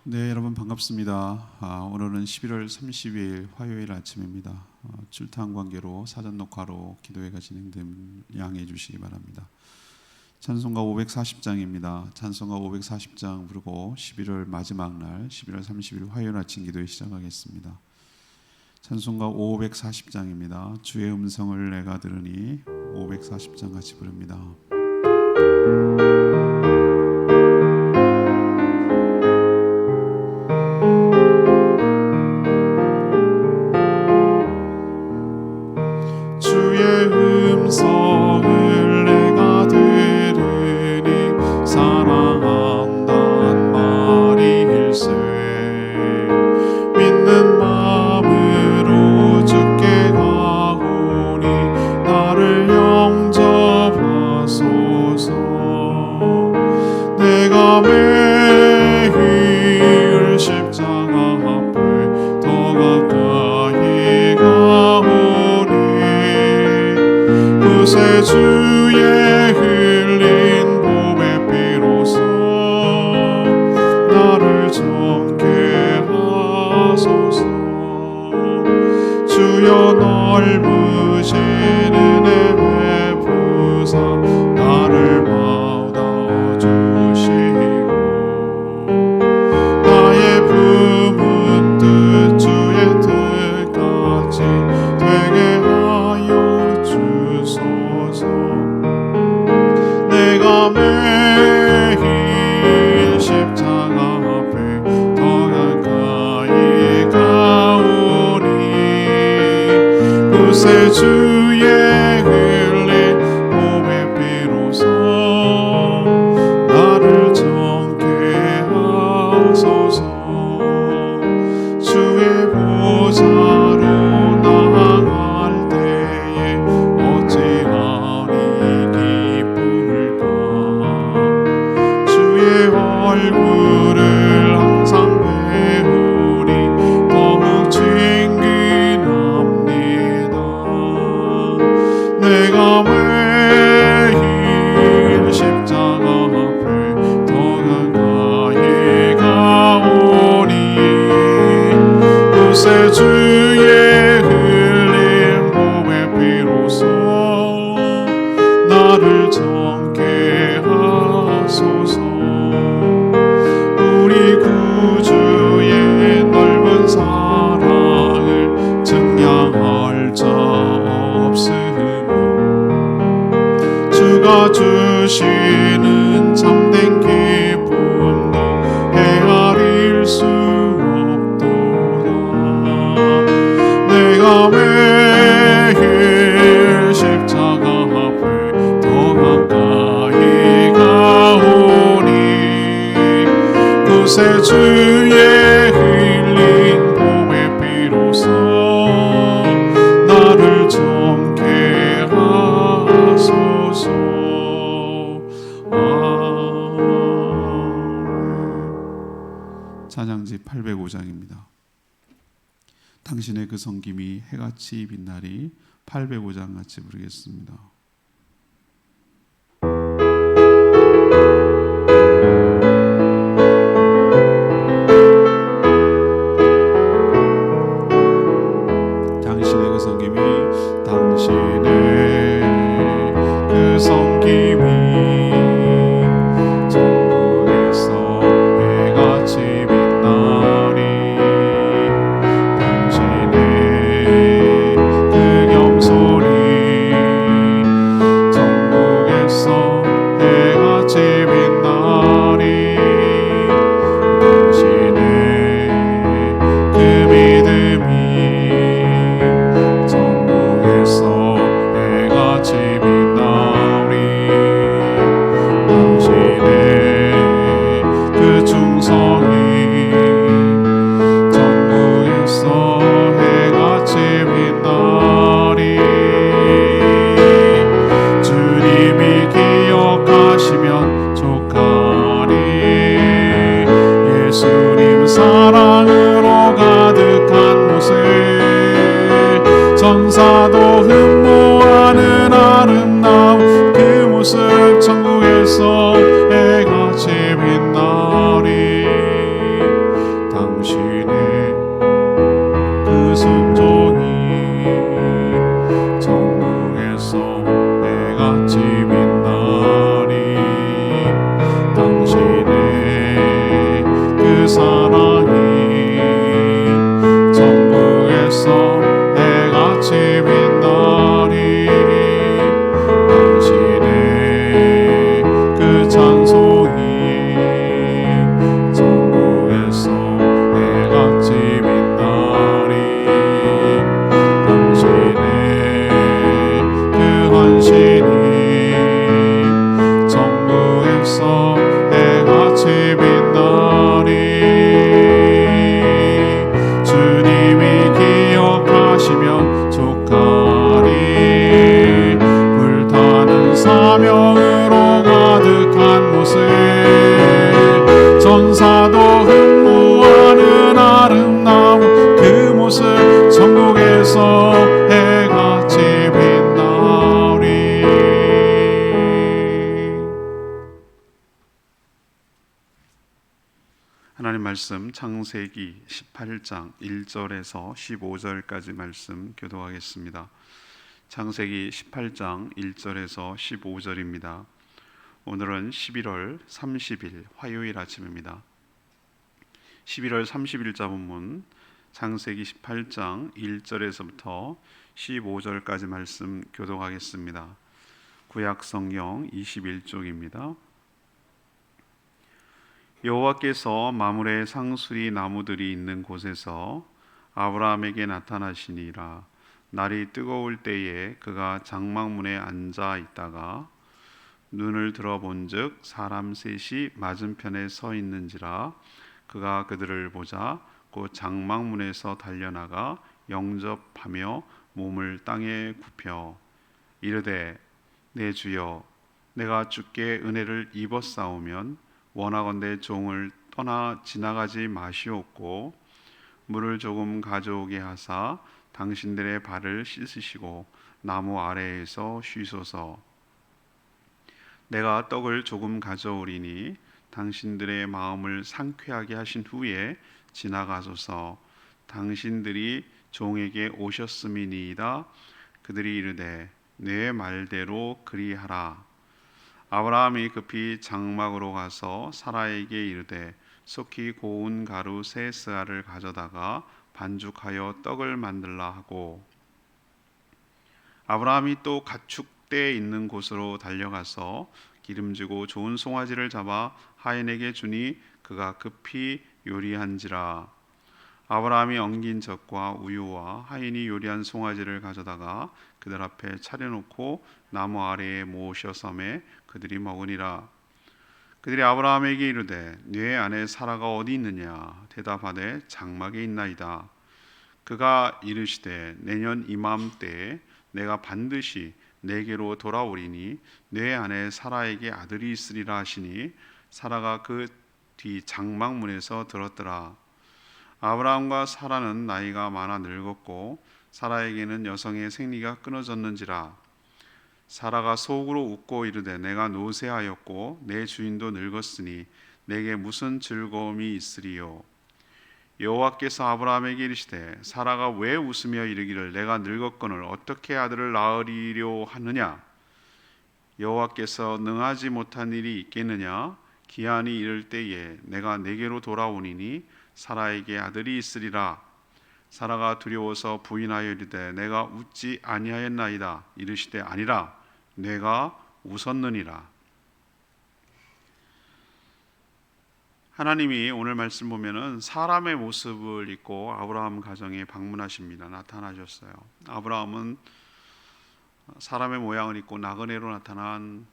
네, 여러분 반갑습니다. 오늘은 11월 30일 화요일 아침입니다. 출타한 관계로 사전 녹화로 기도회가 진행됨 양해해 주시기 바랍니다. 찬송가 540장입니다. 찬송가 540장 부르고 11월 마지막 날 11월 30일 화요일 아침 기도회 시작하겠습니다. 찬송가 540장입니다. 주의 음성을 내가 들으니 540장 같이 부릅니다. 음성을 내가 들으니 사랑한단 말일세. 믿는 마음으로 주께 가오니 나를 영접하소서. 내가 매일 십자가 앞에 더 가까이 가오니 그새 주의 흘린 보배 피로써 나를 정케 하소서. 주여 넓으신 은혜 베푸사 나를 받아 주시고 나의 품은 뜻 주의 뜻같이 되게 하여 주소서. 내가 매일 십자가 앞에 더 가까이 가오니 그새 주의 흘린 보배 피로써 나를 정케 하소서. 주의 보좌로 나아갈 때에 어찌하리 기쁠까. 주의 얼굴을 항상 배우니 더욱 친근합니다. 내가 매일 십자가 앞에 더 가까이 가오니 그새 주의 흘린 보배 피로써 나를 정케 하소서. 우리 구주의 넓은 사랑을 증량할 자 없으므 주가 주시는 참된 기쁨도 헤아릴 수 없도다. 내가 매일 십자가 앞에 더 가까이 가오니 그새 주의 흘린 보배 피로써 나를 정케 하소서. 아멘. 찬양지 805장입니다. 당신의 그 성김이 해같이 빛나리 805장 같이 부르겠습니다. 당신의 그 성김이 당신의 그 성김이 천국에서 해같이 빛나리 당신의 그 겸손이 하나님 말씀 창세기 18장 1절에서 15절까지 말씀 교도하겠습니다. 창세기 18장 1절에서 15절입니다. 오늘은 11월 30일 화요일 아침입니다. 11월 30일자 본문 창세기 18장 1절에서부터 15절까지 말씀 교도하겠습니다. 구약 성경 21쪽입니다. 여호와께서 마므레 상수리 나무들이 있는 곳에서 아브라함에게 나타나시니라. 날이 뜨거울 때에 그가 장막문에 앉아 있다가 눈을 들어본즉 사람 셋이 맞은편에 서 있는지라. 그가 그들을 보자 곧 장막문에서 달려나가 영접하며 몸을 땅에 굽혀 이르되 내 주여 내가 주께 은혜를 입었사오면 원하건대 종을 떠나 지나가지 마시옵고 물을 조금 가져오게 하사 당신들의 발을 씻으시고 나무 아래에서 쉬소서. 내가 떡을 조금 가져오리니 당신들의 마음을 상쾌하게 하신 후에 지나가소서. 당신들이 종에게 오셨음이니이다. 그들이 이르되 내 말대로 그리하라. 아브라함이 급히 장막으로 가서 사라에게 이르되 속히 고운 가루 세 스아를 가져다가 반죽하여 떡을 만들라 하고, 아브라함이 또 가축대 있는 곳으로 달려가서 기름지고 좋은 송아지를 잡아 하인에게 주니 그가 급히 요리한지라. 아브라함이 엉긴 젖과 우유와 하인이 요리한 송아지를 가져다가 그들 앞에 차려놓고 나무 아래에 모으셔 섬에 그들이 먹으니라. 그들이 아브라함에게 이르되 네 아내 사라가 어디 있느냐? 대답하되 장막에 있나이다. 그가 이르시되 내년 이맘때에 내가 반드시 내게로 돌아오리니 네 아내 사라에게 아들이 있으리라 하시니 사라가 그 뒤 장막문에서 들었더라. 아브라함과 사라는 나이가 많아 늙었고 사라에게는 여성의 생리가 끊어졌는지라. 사라가 속으로 웃고 이르되 내가 노쇠하였고 내 주인도 늙었으니 내게 무슨 즐거움이 있으리요. 여호와께서 아브라함에게 이르시되 사라가 왜 웃으며 이르기를 내가 늙었거늘 어떻게 아들을 낳으리려 하느냐. 여호와께서 능하지 못한 일이 있겠느냐. 기한이 이를 때에 내가 내게로 돌아오니니 사라에게 아들이 있으리라. 사라가 두려워서 부인하여 이르되 내가 웃지 아니하였나이다. 이르시되 아니라 내가 웃었느니라. 하나님이 오늘 말씀 보면은 사람의 모습을 입고 아브라함 가정에 방문하십니다. 나타나셨어요. 아브라함은 사람의 모양을 입고 나그네로 나타난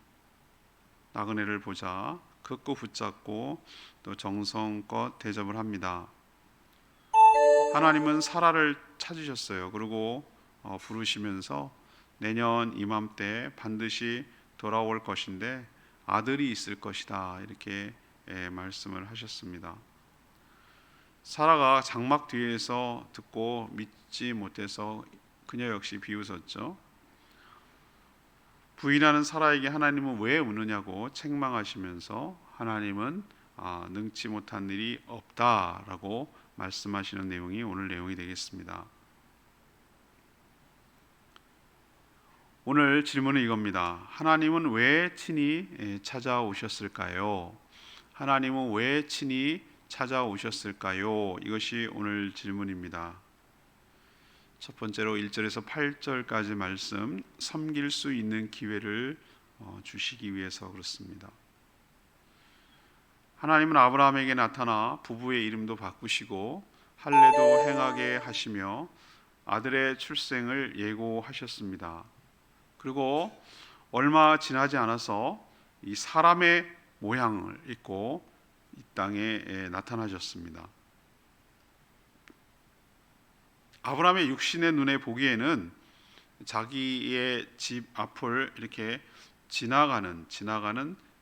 나그네를 보자 극구 붙잡고 또 정성껏 대접을 합니다. 하나님은 사라를 찾으셨어요. 그리고 부르시면서 내년 이맘때 반드시 돌아올 것인데 아들이 있을 것이다 이렇게 말씀을 하셨습니다. 사라가 장막 뒤에서 듣고 믿지 못해서 그녀 역시 비웃었죠. 부인하는 사라에게 하나님은 왜 우느냐고 책망하시면서 하나님은 능치 못한 일이 없다라고 말씀하시는 내용이 오늘 내용이 되겠습니다. 오늘 질문은 이겁니다. 하나님은 왜 친히 찾아오셨을까요? 하나님은 왜 친히 찾아오셨을까요? 이것이 오늘 질문입니다. 첫 번째로 1절에서 8절까지 말씀 섬길 수 있는 기회를 주시기 위해서 그렇습니다. 하나님은 아브라함에게 나타나 부부의 이름도 바꾸시고 할례도 행하게 하시며 아들의 출생을 예고하셨습니다. 그리고 얼마 지나지 않아서 이 사람의 모양을 입고 이 땅에 나타나셨습니다. 아브라함의 육신의 눈에 보기에는 자기의 집 앞을 이렇게 지나가는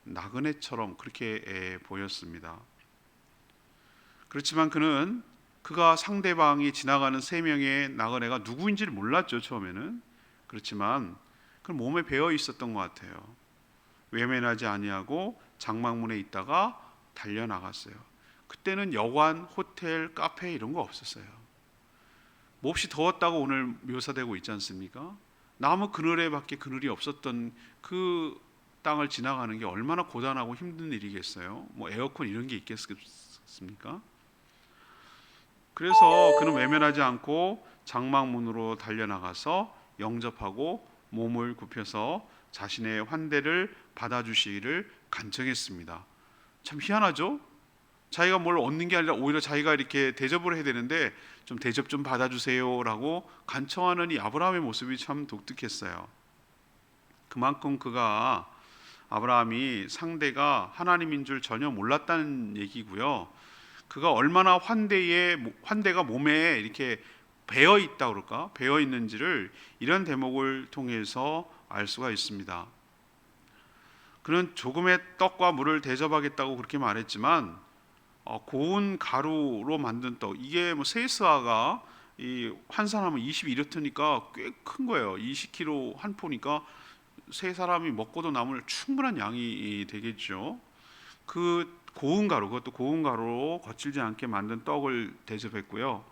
나그네처럼 그렇게 보였습니다. 그렇지만 그가 상대방이 지나가는 세 명의 나그네가 누구인지를 몰랐죠. 처음에는. 그렇지만 그 몸에 배어 있었던 것 같아요. 외면하지 아니하고 장막문에 있다가 달려나갔어요. 그때는 여관, 호텔, 카페 이런 거 없었어요. 몹시 더웠다고 오늘 묘사되고 있지 않습니까? 나무 그늘에밖에 그늘이 없었던 그 땅을 지나가는 게 얼마나 고단하고 힘든 일이겠어요. 뭐 에어컨 이런 게 있겠습니까? 그래서 그는 외면하지 않고 장막문으로 달려나가서 영접하고 몸을 굽혀서 자신의 환대를 받아주시기를 간청했습니다. 참 희한하죠? 자기가 뭘 얻는 게 아니라 오히려 자기가 이렇게 대접을 해야 되는데 좀 대접 좀 받아주세요라고 간청하는 이 아브라함의 모습이 참 독특했어요. 그만큼 아브라함이 상대가 하나님인 줄 전혀 몰랐다는 얘기고요. 그가 얼마나 환대가 몸에 이렇게 배어 있다 그럴까? 배어 있는지를 이런 대목을 통해서 알 수가 있습니다. 그는 조금의 떡과 물을 대접하겠다고 그렇게 말했지만 고운 가루로 만든 떡, 이게 뭐 세스아가 한 사람은 22르트니까 꽤 큰 거예요. 20kg 한 포니까 세 사람이 먹고도 남을 충분한 양이 되겠죠. 그 고운 가루, 그것도 고운 가루로 거칠지 않게 만든 떡을 대접했고요.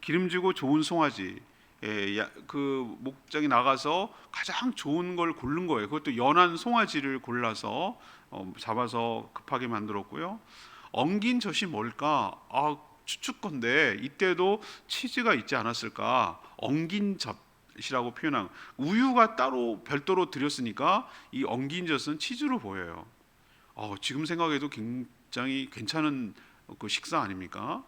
기름지고 좋은 송아지, 그 목장에 나가서 가장 좋은 걸 고른 거예요. 그것도 연한 송아지를 골라서 잡아서 급하게 만들었고요. 엉긴 젖이 뭘까? 추측건데 이때도 치즈가 있지 않았을까? 엉긴 젖이라고 표현한, 우유가 따로 별도로 드렸으니까 이 엉긴 젖은 치즈로 보여요. 지금 생각해도 굉장히 괜찮은 그 식사 아닙니까?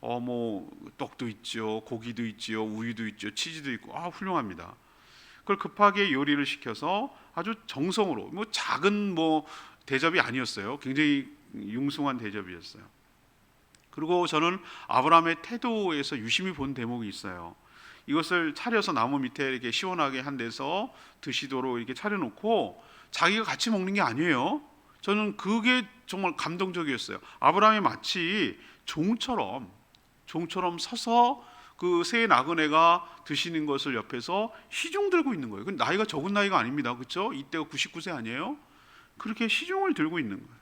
뭐 떡도 있죠, 고기도 있죠, 우유도 있죠, 치즈도 있고, 훌륭합니다. 그걸 급하게 요리를 시켜서 아주 정성으로, 뭐 작은 뭐 대접이 아니었어요. 굉장히 융숭한 대접이었어요. 그리고 저는 아브라함의 태도에서 유심히 본 대목이 있어요. 이것을 차려서 나무 밑에 이렇게 시원하게 한 데서 드시도록 이렇게 차려놓고 자기가 같이 먹는 게 아니에요. 저는 그게 정말 감동적이었어요. 아브라함이 마치 종처럼 서서 그 새 나그네가 드시는 것을 옆에서 시중 들고 있는 거예요. 나이가 적은 나이가 아닙니다. 그렇죠? 이때가 99세 아니에요? 그렇게 시중을 들고 있는 거예요.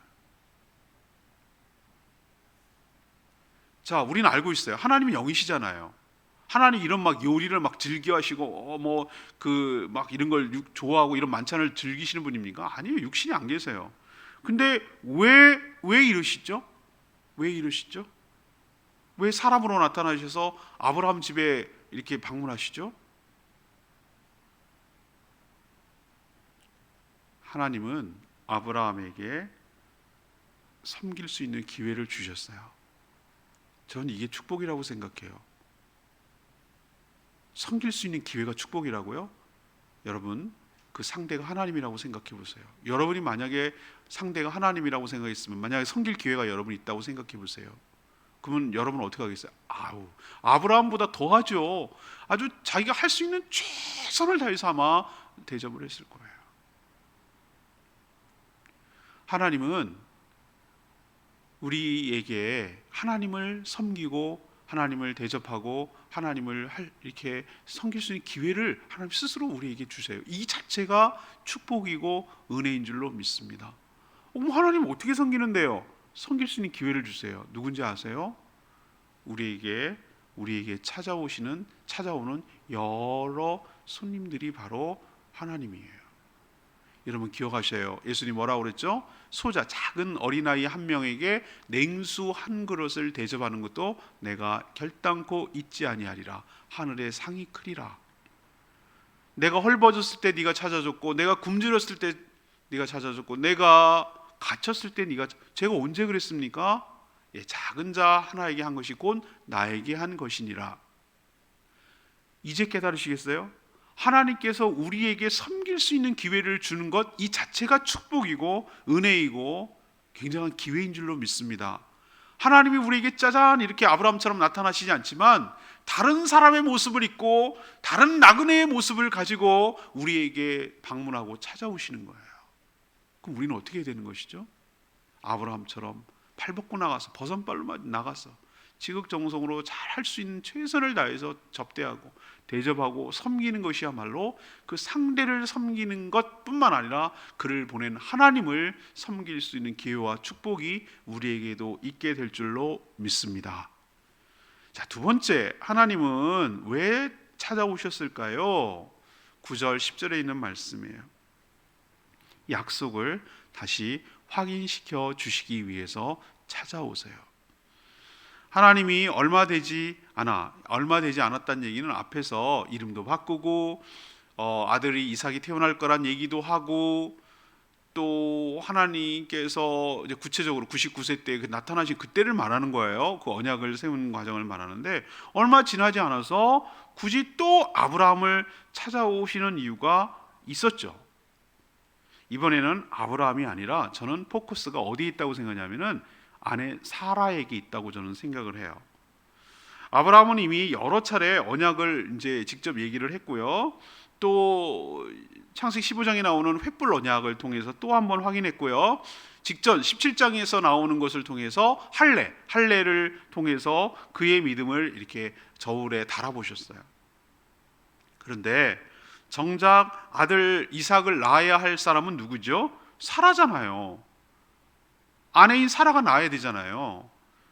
자, 우리는 알고 있어요. 하나님이 영이시잖아요. 하나님 이런 막 요리를 막 즐겨하시고 막 이런 걸 좋아하고 이런 만찬을 즐기시는 분입니까? 아니요, 육신이 안 계세요. 근데 왜 이러시죠? 왜 이러시죠? 왜 사람으로 나타나셔서 아브라함 집에 이렇게 방문하시죠? 하나님은 아브라함에게 섬길 수 있는 기회를 주셨어요. 저는 이게 축복이라고 생각해요. 섬길 수 있는 기회가 축복이라고요? 여러분, 그 상대가 하나님이라고 생각해 보세요. 여러분이 만약에 상대가 하나님이라고 생각했으면, 만약에 섬길 기회가 여러분이 있다고 생각해 보세요. 그러면 여러분은 어떻게 하겠어요? 아브라함보다 더 하죠. 아주 자기가 할 수 있는 최선을 다해서 아마 대접을 했을 거예요. 하나님은 우리에게 하나님을 섬기고 하나님을 대접하고 하나님을 이렇게 섬길 수 있는 기회를 하나님 스스로 우리에게 주세요. 이 자체가 축복이고 은혜인 줄로 믿습니다. 하나님 어떻게 섬기는데요? 섬길 수 있는 기회를 주세요. 누군지 아세요? 우리에게 찾아오는 여러 손님들이 바로 하나님이에요. 여러분 기억하셔요. 예수님 뭐라고 그랬죠? 작은 어린아이 한 명에게 냉수 한 그릇을 대접하는 것도 내가 결단코 잊지 아니하리라. 하늘의 상이 크리라. 내가 헐벗었을 때 네가 찾아줬고, 내가 굶주렸을 때 네가 찾아줬고, 내가 갇혔을 때 제가 언제 그랬습니까? 작은 자 하나에게 한 것이 곧 나에게 한 것이니라. 이제 깨달으시겠어요? 하나님께서 우리에게 섬길 수 있는 기회를 주는 것, 이 자체가 축복이고 은혜이고 굉장한 기회인 줄로 믿습니다. 하나님이 우리에게 짜잔 이렇게 아브라함처럼 나타나시지 않지만 다른 사람의 모습을 입고 다른 나그네의 모습을 가지고 우리에게 방문하고 찾아오시는 거예요. 그럼 우리는 어떻게 해야 되는 것이죠? 아브라함처럼 팔 벗고 나가서 버선발로 나가서 지극정성으로 잘 할 수 있는 최선을 다해서 접대하고 대접하고 섬기는 것이야말로 그 상대를 섬기는 것뿐만 아니라 그를 보낸 하나님을 섬길 수 있는 기회와 축복이 우리에게도 있게 될 줄로 믿습니다. 자, 두 번째, 하나님은 왜 찾아오셨을까요? 9절 10절에 있는 말씀이에요. 약속을 다시 확인시켜 주시기 위해서 찾아오세요. 하나님이 얼마 되지 않았다는 얘기는 앞에서 이름도 바꾸고 아들이 이삭이 태어날 거란 얘기도 하고, 또 하나님께서 이제 구체적으로 99세 때 나타나신 그때를 말하는 거예요. 그 언약을 세운 과정을 말하는데, 얼마 지나지 않아서 굳이 또 아브라함을 찾아오시는 이유가 있었죠. 이번에는 아브라함이 아니라 저는 포커스가 어디에 있다고 생각하냐면은 아내 사라에게 있다고 저는 생각을 해요. 아브라함은 이미 여러 차례 언약을 이제 직접 얘기를 했고요. 또 창세기 15장에 나오는 횃불 언약을 통해서 또 한 번 확인했고요. 직전 17장에서 나오는 것을 통해서 할례를 통해서 그의 믿음을 이렇게 저울에 달아보셨어요. 그런데 정작 아들 이삭을 낳아야 할 사람은 누구죠? 사라잖아요. 아내인 사라가 낳아야 되잖아요.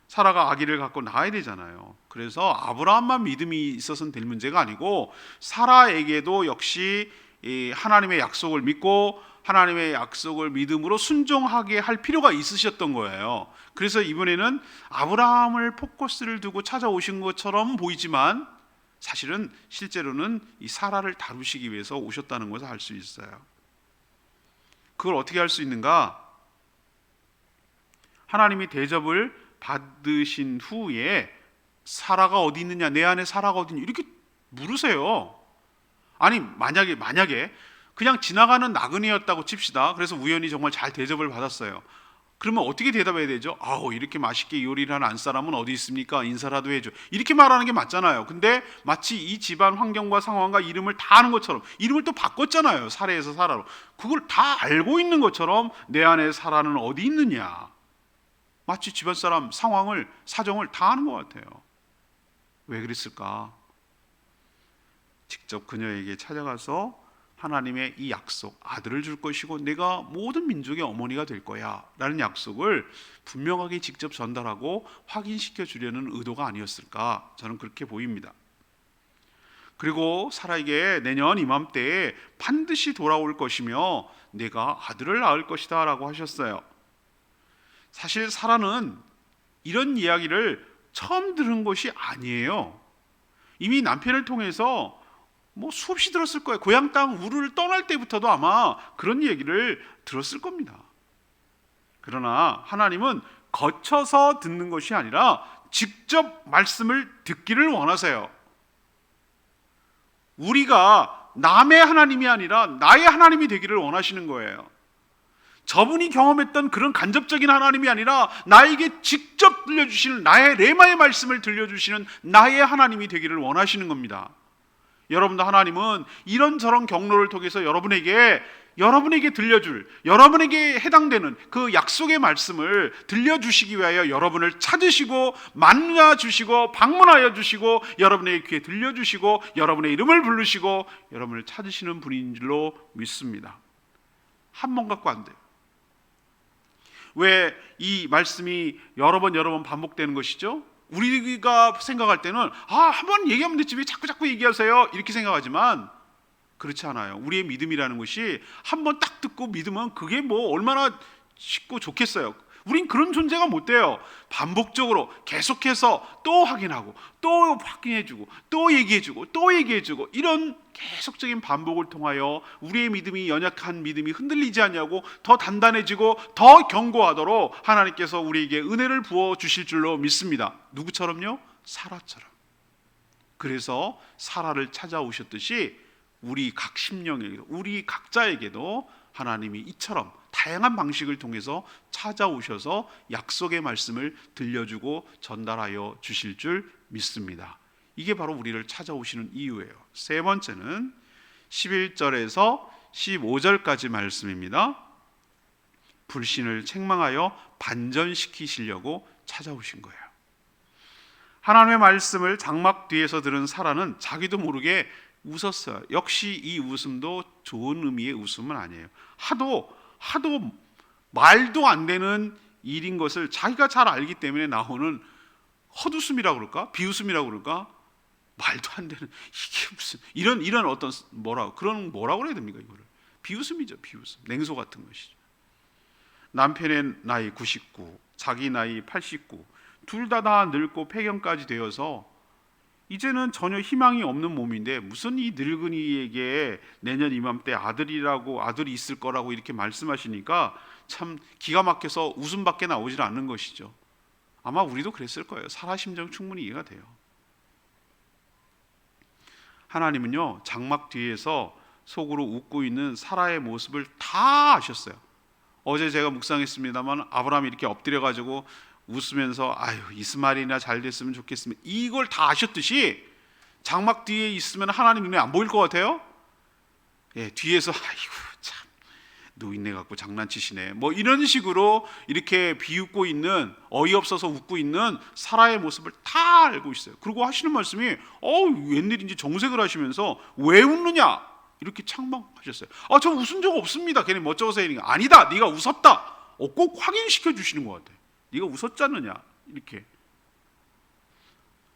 사라가 아기를 갖고 낳아야 되잖아요. 그래서 아브라함만 믿음이 있어서는 될 문제가 아니고 사라에게도 역시 이 하나님의 약속을 믿고 하나님의 약속을 믿음으로 순종하게 할 필요가 있으셨던 거예요. 그래서 이번에는 아브라함을 포커스를 두고 찾아오신 것처럼 보이지만 사실은 실제로는 이 사라를 다루시기 위해서 오셨다는 것을 알 수 있어요. 그걸 어떻게 할 수 있는가? 하나님이 대접을 받으신 후에 사라가 어디 있느냐, 내 안에 사라가 어디 있느냐 이렇게 물으세요. 아니 만약에 그냥 지나가는 나그네였다고 칩시다. 그래서 우연히 정말 잘 대접을 받았어요. 그러면 어떻게 대답해야 되죠? 이렇게 맛있게 요리를 하는 안사람은 어디 있습니까? 인사라도 해줘. 이렇게 말하는 게 맞잖아요. 근데 마치 이 집안 환경과 상황과 이름을 다 아는 것처럼, 이름을 또 바꿨잖아요. 사라에서 사라로. 그걸 다 알고 있는 것처럼 내 안에 사라는 어디 있느냐, 마치 집안 사람 상황을, 사정을 다 아는 것 같아요. 왜 그랬을까? 직접 그녀에게 찾아가서 하나님의 이 약속, 아들을 줄 것이고 내가 모든 민족의 어머니가 될 거야 라는 약속을 분명하게 직접 전달하고 확인시켜 주려는 의도가 아니었을까, 저는 그렇게 보입니다. 그리고 사라에게 내년 이맘때에 반드시 돌아올 것이며 내가 아들을 낳을 것이다 라고 하셨어요. 사실 사라는 이런 이야기를 처음 들은 것이 아니에요. 이미 남편을 통해서 수없이 들었을 거예요. 고향 땅 우르를 떠날 때부터도 아마 그런 얘기를 들었을 겁니다. 그러나 하나님은 거쳐서 듣는 것이 아니라 직접 말씀을 듣기를 원하세요. 우리가 남의 하나님이 아니라 나의 하나님이 되기를 원하시는 거예요. 저분이 경험했던 그런 간접적인 하나님이 아니라 나에게 직접 들려주시는, 나의 레마의 말씀을 들려주시는 나의 하나님이 되기를 원하시는 겁니다. 여러분도 하나님은 이런저런 경로를 통해서 여러분에게 들려줄, 여러분에게 해당되는 그 약속의 말씀을 들려주시기 위하여 여러분을 찾으시고 만나주시고 방문하여 주시고 여러분의 귀에 들려주시고 여러분의 이름을 부르시고 여러분을 찾으시는 분인 줄로 믿습니다. 한 번 갖고 안 돼요. 왜 이 말씀이 여러 번 반복되는 것이죠? 우리가 생각할 때는 한 번 얘기하면 됐지 왜 자꾸 얘기하세요? 이렇게 생각하지만 그렇지 않아요. 우리의 믿음이라는 것이 한 번 딱 듣고 믿으면 그게 얼마나 쉽고 좋겠어요. 우린 그런 존재가 못 돼요. 반복적으로 계속해서 또 확인하고 또 확인해주고 또 얘기해주고 또 얘기해주고, 이런 계속적인 반복을 통하여 우리의 믿음이, 연약한 믿음이 흔들리지 않냐고 더 단단해지고 더 견고하도록 하나님께서 우리에게 은혜를 부어주실 줄로 믿습니다. 누구처럼요? 사라처럼. 그래서 사라를 찾아오셨듯이 우리 각 심령에게도, 우리 각자에게도 하나님이 이처럼 다양한 방식을 통해서 찾아오셔서 약속의 말씀을 들려주고 전달하여 주실 줄 믿습니다. 이게 바로 우리를 찾아오시는 이유예요. 세 번째는 11절에서 15절까지 말씀입니다. 불신을 책망하여 반전시키시려고 찾아오신 거예요. 하나님의 말씀을 장막 뒤에서 들은 사라는 자기도 모르게 웃었어요. 역시 이 웃음도 좋은 의미의 웃음은 아니에요. 하도 말도 안 되는 일인 것을 자기가 잘 알기 때문에 나오는 헛웃음이라고 그럴까? 비웃음이라고 그럴까? 말도 안 되는, 이게 무슨 이런 어떤 뭐라고 그래야 됩니까? 이거를 비웃음이죠. 비웃음, 냉소 같은 것이죠. 남편의 나이 99, 자기 나이 89, 둘 다 늙고 폐경까지 되어서 이제는 전혀 희망이 없는 몸인데 무슨 이 늙은이에게 내년 이맘때 아들이 있을 거라고 이렇게 말씀하시니까 참 기가 막혀서 웃음밖에 나오질 않는 것이죠. 아마 우리도 그랬을 거예요. 사라 심정 충분히 이해가 돼요. 하나님은요, 장막 뒤에서 속으로 웃고 있는 사라의 모습을 다 아셨어요. 어제 제가 묵상했습니다만 아브라함이 이렇게 엎드려 가지고 웃으면서 아유, 이스마엘이나 잘 됐으면 좋겠습니다, 이걸 다 아셨듯이 장막 뒤에 있으면 하나님 눈에 안 보일 것 같아요? 예, 뒤에서 아이고 참 노인네 갖고 장난치시네, 뭐 이런 식으로 이렇게 비웃고 있는, 어이없어서 웃고 있는 사라의 모습을 다 알고 있어요. 그리고 하시는 말씀이 웬일인지 정색을 하시면서 왜 웃느냐 이렇게 책망하셨어요. 저 웃은 적 없습니다. 걔네 멋쩍어서 얘기하니까 아니다, 네가 웃었다. 꼭 확인시켜 주시는 것 같아요. 네가 웃었지 않느냐 이렇게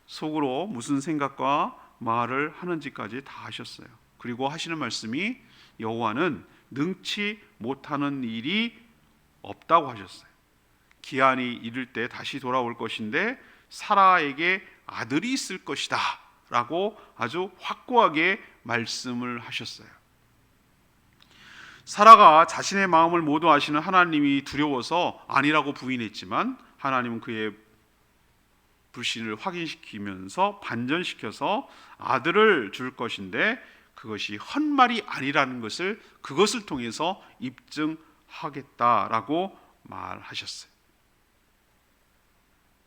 속으로 무슨 생각과 말을 하는지까지 다 하셨어요. 그리고 하시는 말씀이 여호와는 능치 못하는 일이 없다고 하셨어요. 기한이 이를 때 다시 돌아올 것인데 사라에게 아들이 있을 것이다 라고 아주 확고하게 말씀을 하셨어요. 사라가 자신의 마음을 모두 아시는 하나님이 두려워서 아니라고 부인했지만 하나님은 그의 불신을 확인시키면서 반전시켜서 아들을 줄 것인데 그것이 헛말이 아니라는 것을 그것을 통해서 입증하겠다라고 말하셨어요.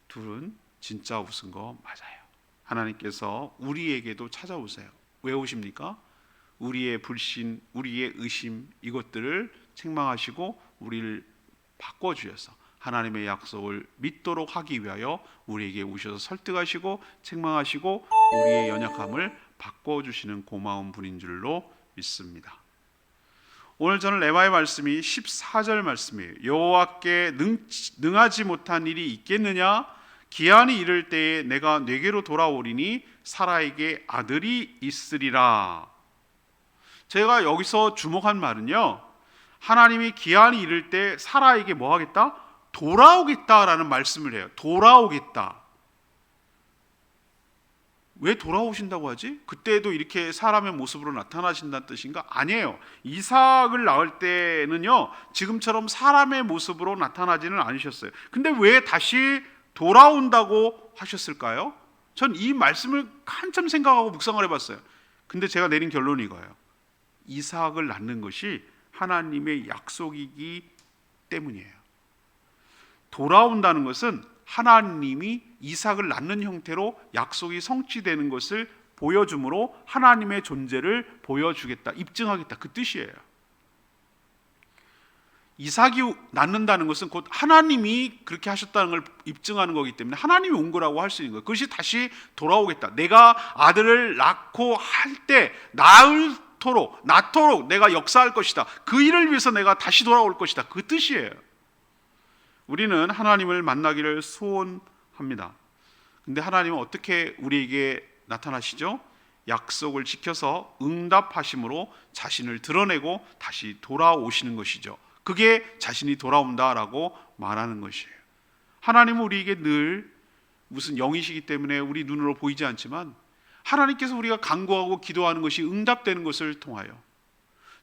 둘은 진짜 웃은 거 맞아요. 하나님께서 우리에게도 찾아오세요. 왜 오십니까? 우리의 불신, 우리의 의심, 이것들을 책망하시고 우리를 바꿔주셔서 하나님의 약속을 믿도록 하기 위하여 우리에게 오셔서 설득하시고 책망하시고 우리의 연약함을 바꿔주시는 고마운 분인 줄로 믿습니다. 오늘 저는 레마의 말씀이 14절 말씀이에요. 여호와께 능하지 못한 일이 있겠느냐? 기한이 이를 때에 내가 내게로 돌아오리니 사라에게 아들이 있으리라. 제가 여기서 주목한 말은요, 하나님이 기한이 이를 때 사라에게 뭐 하겠다? 돌아오겠다라는 말씀을 해요. 돌아오겠다. 왜 돌아오신다고 하지? 그때도 이렇게 사람의 모습으로 나타나신다는 뜻인가? 아니에요. 이삭을 낳을 때는요, 지금처럼 사람의 모습으로 나타나지는 않으셨어요. 근데 왜 다시 돌아온다고 하셨을까요? 전 이 말씀을 한참 생각하고 묵상을 해봤어요. 근데 제가 내린 결론이 이거예요. 이삭을 낳는 것이 하나님의 약속이기 때문이에요. 돌아온다는 것은 하나님이 이삭을 낳는 형태로 약속이 성취되는 것을 보여주므로 하나님의 존재를 보여주겠다, 입증하겠다, 그 뜻이에요. 이삭이 낳는다는 것은 곧 하나님이 그렇게 하셨다는 걸 입증하는 거기 때문에 하나님이 온 거라고 할 수 있는 거예요. 그것이 다시 돌아오겠다. 내가 아들을 낳고 할 때 낳도록 내가 역사할 것이다. 그 일을 위해서 내가 다시 돌아올 것이다. 그 뜻이에요. 우리는 하나님을 만나기를 소원합니다. 근데 하나님은 어떻게 우리에게 나타나시죠? 약속을 지켜서 응답하심으로 자신을 드러내고 다시 돌아오시는 것이죠. 그게 자신이 돌아온다라고 말하는 것이에요. 하나님은 우리에게 늘 무슨 영이시기 때문에 우리 눈으로 보이지 않지만 하나님께서 우리가 간구하고 기도하는 것이 응답되는 것을 통하여,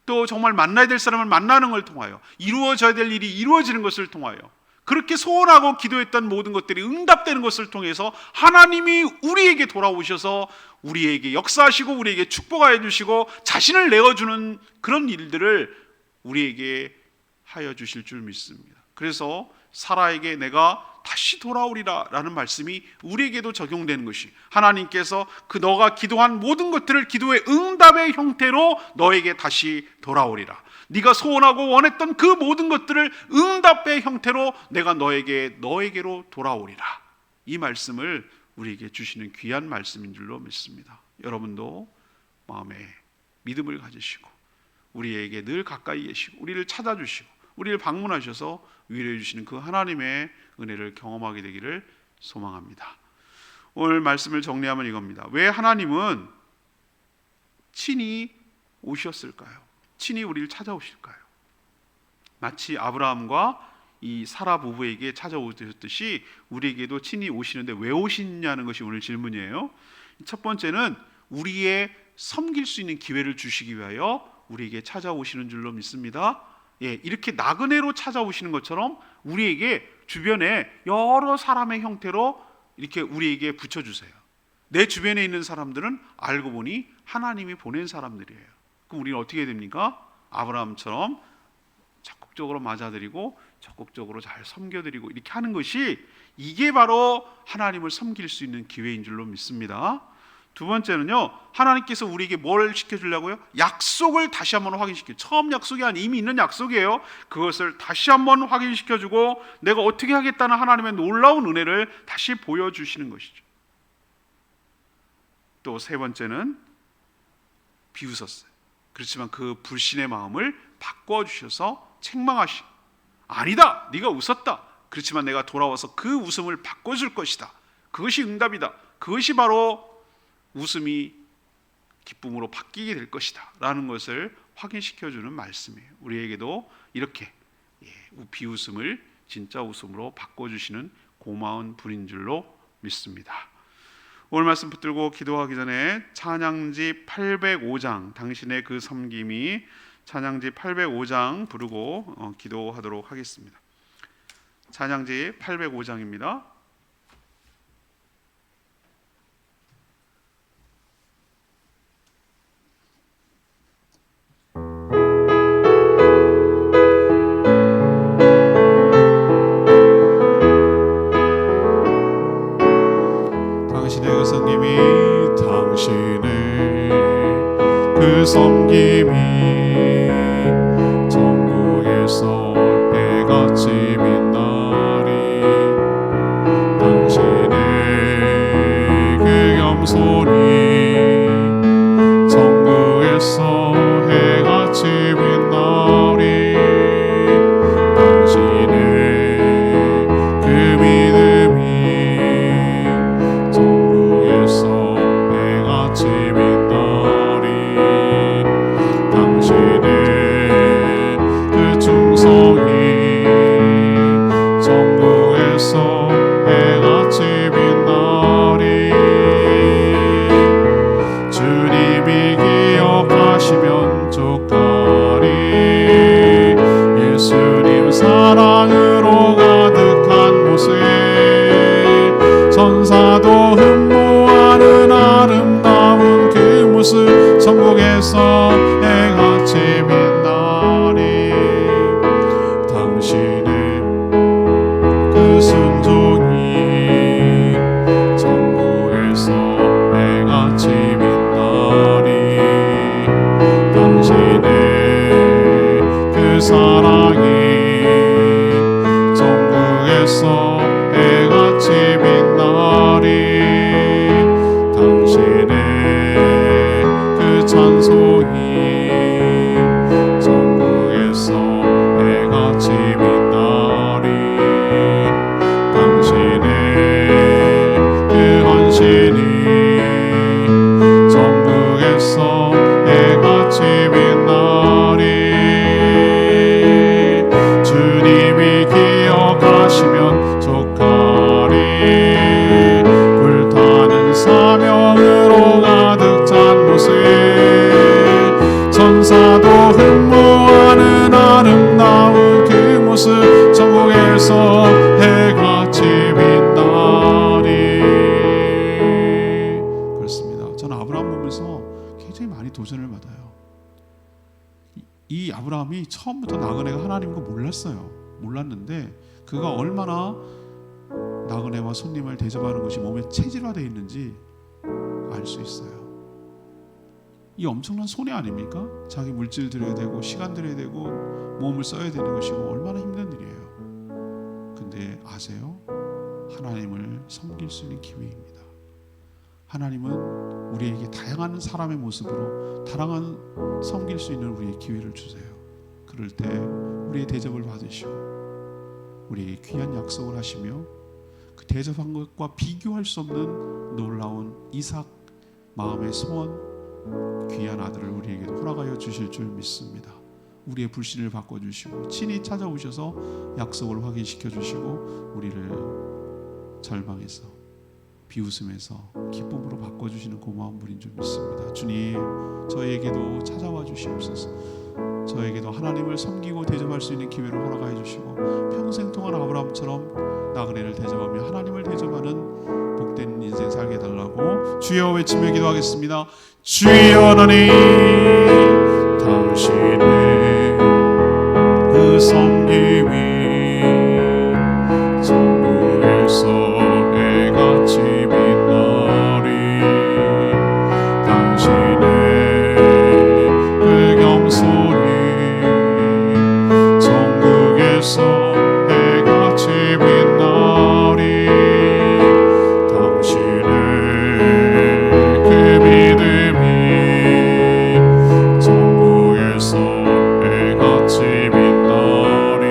또 정말 만나야 될 사람을 만나는 걸 통하여, 이루어져야 될 일이 이루어지는 것을 통하여, 그렇게 소원하고 기도했던 모든 것들이 응답되는 것을 통해서 하나님이 우리에게 돌아오셔서 우리에게 역사하시고 우리에게 축복하여 주시고 자신을 내어주는 그런 일들을 우리에게 하여 주실 줄 믿습니다. 그래서 사라에게 내가 다시 돌아오리라 라는 말씀이 우리에게도 적용되는 것이, 하나님께서 너가 기도한 모든 것들을 기도의 응답의 형태로 너에게 다시 돌아오리라, 네가 소원하고 원했던 그 모든 것들을 응답의 형태로 내가 너에게로 돌아오리라, 이 말씀을 우리에게 주시는 귀한 말씀인 줄로 믿습니다. 여러분도 마음에 믿음을 가지시고 우리에게 늘 가까이 계시고 우리를 찾아주시고 우리를 방문하셔서 위로해 주시는 그 하나님의 은혜를 경험하게 되기를 소망합니다. 오늘 말씀을 정리하면 이겁니다. 왜 하나님은 친히 오셨을까요? 친히 우리를 찾아오실까요? 마치 아브라함과 이 사라 부부에게 찾아오셨듯이 우리에게도 친히 오시는데 왜 오시냐는 것이 오늘 질문이에요. 첫 번째는 우리의 섬길 수 있는 기회를 주시기 위하여 우리에게 찾아오시는 줄로 믿습니다. 이렇게 나그네로 찾아오시는 것처럼 우리에게 주변에 여러 사람의 형태로 이렇게 우리에게 붙여주세요. 내 주변에 있는 사람들은 알고 보니 하나님이 보낸 사람들이에요. 그럼 우리는 어떻게 됩니까? 아브라함처럼 적극적으로 맞아들이고 적극적으로 잘 섬겨드리고 이렇게 하는 것이 이게 바로 하나님을 섬길 수 있는 기회인 줄로 믿습니다. 두 번째는요, 하나님께서 우리에게 뭘 시켜주려고요? 약속을 다시 한번 확인시켜요. 처음 약속이 아니라 이미 있는 약속이에요. 그것을 다시 한번 확인시켜주고 내가 어떻게 하겠다는 하나님의 놀라운 은혜를 다시 보여주시는 것이죠. 또 세 번째는 비웃었어요. 그렇지만 그 불신의 마음을 바꿔주셔서 책망하시고, 아니다, 네가 웃었다. 그렇지만 내가 돌아와서 그 웃음을 바꿔줄 것이다. 그것이 응답이다. 그것이 바로 웃음이 기쁨으로 바뀌게 될 것이다 라는 것을 확인시켜주는 말씀이에요. 우리에게도 이렇게 비웃음을 진짜 웃음으로 바꿔주시는 고마운 분인 줄로 믿습니다. 오늘 말씀 붙들고 기도하기 전에 찬양지 805장, 당신의 그 섬김이, 찬양지 805장 부르고 기도하도록 하겠습니다. 찬양지 805장입니다. 그 섬김이 천국에서 해같이 빛나리. 당신의 그 겸손이 천국에서 해같이 빛나리. 당신의 그 믿음이 천국에서 해같이 빛나리. 당신의 그 충성이 천국에서 해같이 빛나리. 주님이 기억하시면 족하리. 예수님 사랑으로 가득한 곳에 천사도 흠모하는 아름다운 그 모습, 천국에서 해같이 빛나리. 당신의 그 순종이 천국에서 해같이 빛나리. 당신의 그 사랑이 천국에서 해같이 빛나리. 당신의 그 찬송이 천국에서 해같이 빛나리. 당신의 그 헌신이 천국에서 해같이 빛나리. 주님이 기억하시면 족하리. 불타는 사명으로 가득 찬 곳에 천사도 흠모하는 아름다운 그 모습, 천국에서 해같이 빛나리. 그렇습니다. 저는 아브라함 보면서 굉장히 많이 도전을 받아요. 이 아브라함이 처음부터 나그네가 하나님인 거 몰랐는데 그가 얼마나 나그네와 손님을 대접하는 것이 몸에 체질화되어 있는지 알 수 있어요. 이 엄청난 손해 아닙니까? 자기 물질 들여야 되고 시간 들여야 되고 몸을 써야 되는 것이고 얼마나 힘든 일이에요. 근데 아세요? 하나님을 섬길 수 있는 기회입니다. 하나님은 우리에게 다양한 사람의 모습으로 다양한 섬길 수 있는 우리의 기회를 주세요. 그럴 때 우리의 대접을 받으시고 우리에게 귀한 약속을 하시며 그 대접한 것과 비교할 수 없는 놀라운 이삭 마음의 소원, 귀한 아들을 우리에게도 허락하여 주실 줄 믿습니다. 우리의 불신을 바꿔주시고 친히 찾아오셔서 약속을 확인시켜 주시고 우리를 절망에서 비웃음에서 기쁨으로 바꿔주시는 고마운 분인 줄 믿습니다. 주님, 저에게도 찾아와 주시옵소서. 저에게도 하나님을 섬기고 대접할 수 있는 기회를 허락하여 주시고 평생 동안 아브라함처럼 나그네를 대접하며 하나님을 대접하는 복된 인생 살게 해달라고 주여 외치며 기도하겠습니다. 주여 하나님, 당신의 그 섬김이 천국에서 해같이 빛나리. 당신의 그 겸손이 천국에서 해같이 빛나리. 당신의 그 믿음이 천국에서 해같이 빛나리.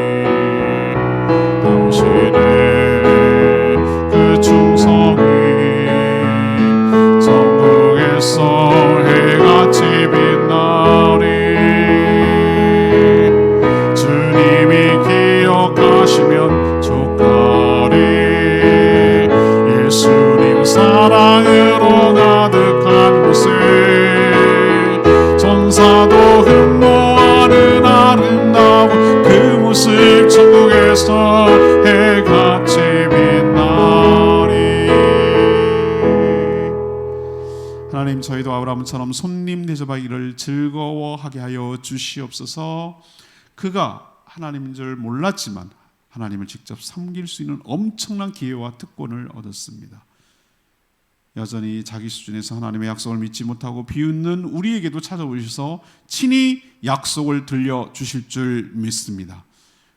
당신의 그 충성이 천국에서 해같이 빛나리. 주님이 기억하시면 족하리. 예수님 사랑으로 가득한 곳에 전사도 흠모하는 아름다운 그 모습 천국에서 해같이 빛나리. 하나님, 저희도 아브라함처럼 손님 대접하기를 즐거워하게 하여 주시옵소서. 그가 하나님인 줄 몰랐지만 하나님을 직접 섬길 수 있는 엄청난 기회와 특권을 얻었습니다. 여전히 자기 수준에서 하나님의 약속을 믿지 못하고 비웃는 우리에게도 찾아오셔서 친히 약속을 들려주실 줄 믿습니다.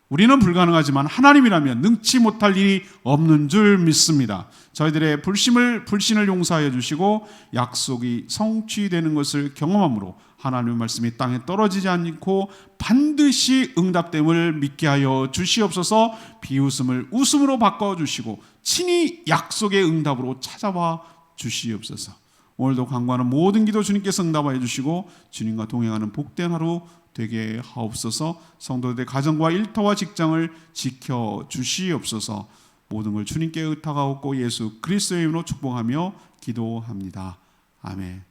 우리는 불가능하지만 하나님이라면 능치 못할 일이 없는 줄 믿습니다. 저희들의 불신을 용서하여 주시고 약속이 성취되는 것을 경험함으로 하나님의 말씀이 땅에 떨어지지 않고 반드시 응답됨을 믿게 하여 주시옵소서. 비웃음을 웃음으로 바꿔주시고 친히 약속의 응답으로 찾아와 주시옵소서. 오늘도 간구하는 모든 기도 주님께서 응답하여 주시고 주님과 동행하는 복된 하루 되게 하옵소서. 성도들의 가정과 일터와 직장을 지켜 주시옵소서. 모든 걸 주님께 의탁하옵고 예수 그리스도의 이름으로 축복하며 기도합니다. 아멘.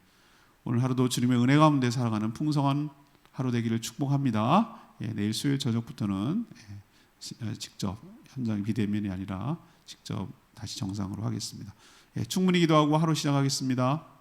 오늘 하루도 주님의 은혜 가운데 살아가는 풍성한 하루 되기를 축복합니다. 내일 수요일 저녁부터는 직접 현장 비대면이 아니라 직접 다시 정상으로 하겠습니다. 충분히 기도하고 하루 시작하겠습니다.